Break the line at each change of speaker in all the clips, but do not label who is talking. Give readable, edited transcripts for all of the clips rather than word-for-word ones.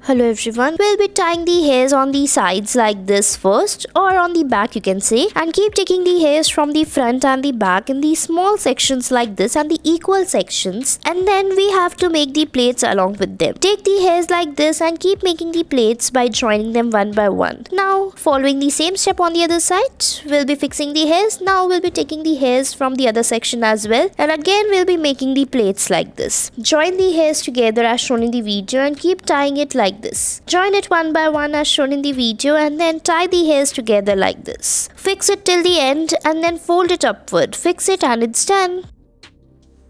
Hello everyone, we'll be tying the hairs on the sides like this first, or on the back you can say, and keep taking the hairs from the front and the back in the small sections like this and the equal sections, and then we have to make the plaits along with them. Take the hairs like this and keep making the plaits by joining them one by one. Now following the same step on the other side, we'll be fixing the hairs. Now we'll be taking the hairs from the other section as well, and again we'll be making the plaits like this. Join the hairs together as shown in the video and keep tying it like this. Join it one by one as shown in the video and then tie the hairs together like this. Fix it till the end and then fold it upward. Fix it and it's done.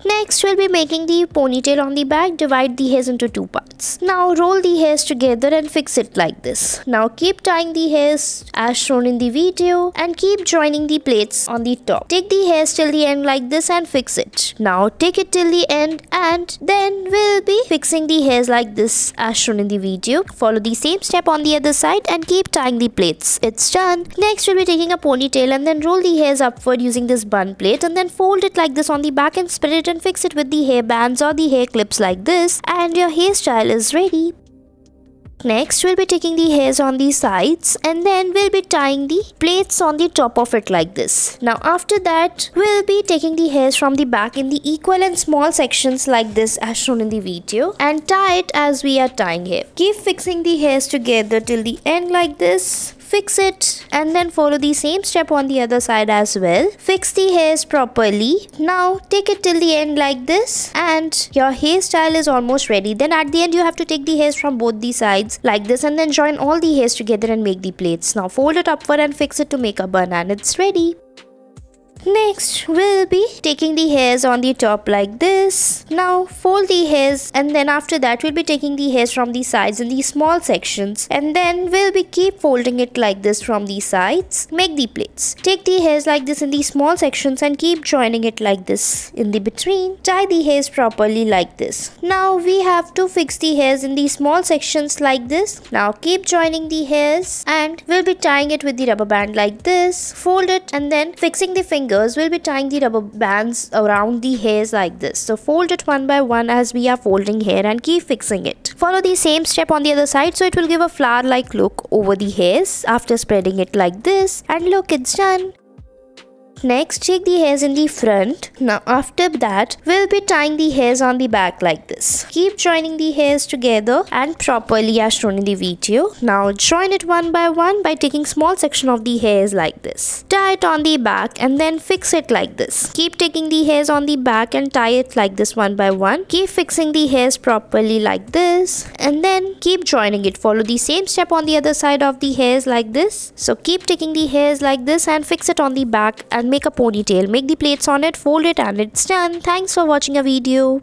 Next, we'll be making the ponytail on the back. Divide the hairs into two parts. Now roll the hairs together and fix it like this. Now keep tying the hairs as shown in the video and keep joining the plaits on the top. Take the hairs till the end like this and fix it. Now take it till the end and then we'll be fixing the hairs like this as shown in the video. Follow the same step on the other side and keep tying the plaits. It's done. Next, we'll be taking a ponytail and then roll the hairs upward using this bun plate and then fold it like this on the back and spread it and fix it with the hair bands or the hair clips like this, and your hairstyle is ready. Next, we'll be taking the hairs on the sides and then we'll be tying the plaits on the top of it like this. Now after that, we'll be taking the hairs from the back in the equal and small sections like this as shown in the video and tie it as we are tying here. Keep fixing the hairs together till the end like this. Fix it and then follow the same step on the other side as well. Fix the hairs properly. Now take it till the end like this and your hairstyle is almost ready. Then at the end you have to take the hairs from both the sides like this and then join all the hairs together and make the plaits. Now fold it upward and fix it to make a bun and it's ready. Next, we'll be taking the hairs on the top like this. Now fold the hairs and then after that we'll be taking the hairs from the sides in the small sections and then we'll be keep folding it like this from the sides. Make the plaits. Take the hairs like this in the small sections and keep joining it like this in the between. Tie the hairs properly like this. Now we have to fix the hairs in the small sections like this. Now keep joining the hairs and we'll be tying it with the rubber band like this. Fold it and then fixing the fingers. We'll be tying the rubber bands around the hairs like this. So fold it one by one as we are folding hair and keep fixing it. Follow the same step on the other side so it will give a flower like look over the hairs after spreading it like this, and look, it's done. Next, take the hairs in the front. Now after that, we'll be tying the hairs on the back like this. Keep joining the hairs together and properly as shown in the video. Now join it one by one by taking small section of the hairs like this. Tie it on the back and then fix it like this. Keep taking the hairs on the back and tie it like this one by one. Keep fixing the hairs properly like this and then keep joining it. Follow the same step on the other side of the hairs like this. So keep taking the hairs like this and fix it on the back and make a ponytail. Make the plaits on it, fold it and it's done. Thanks for watching a video.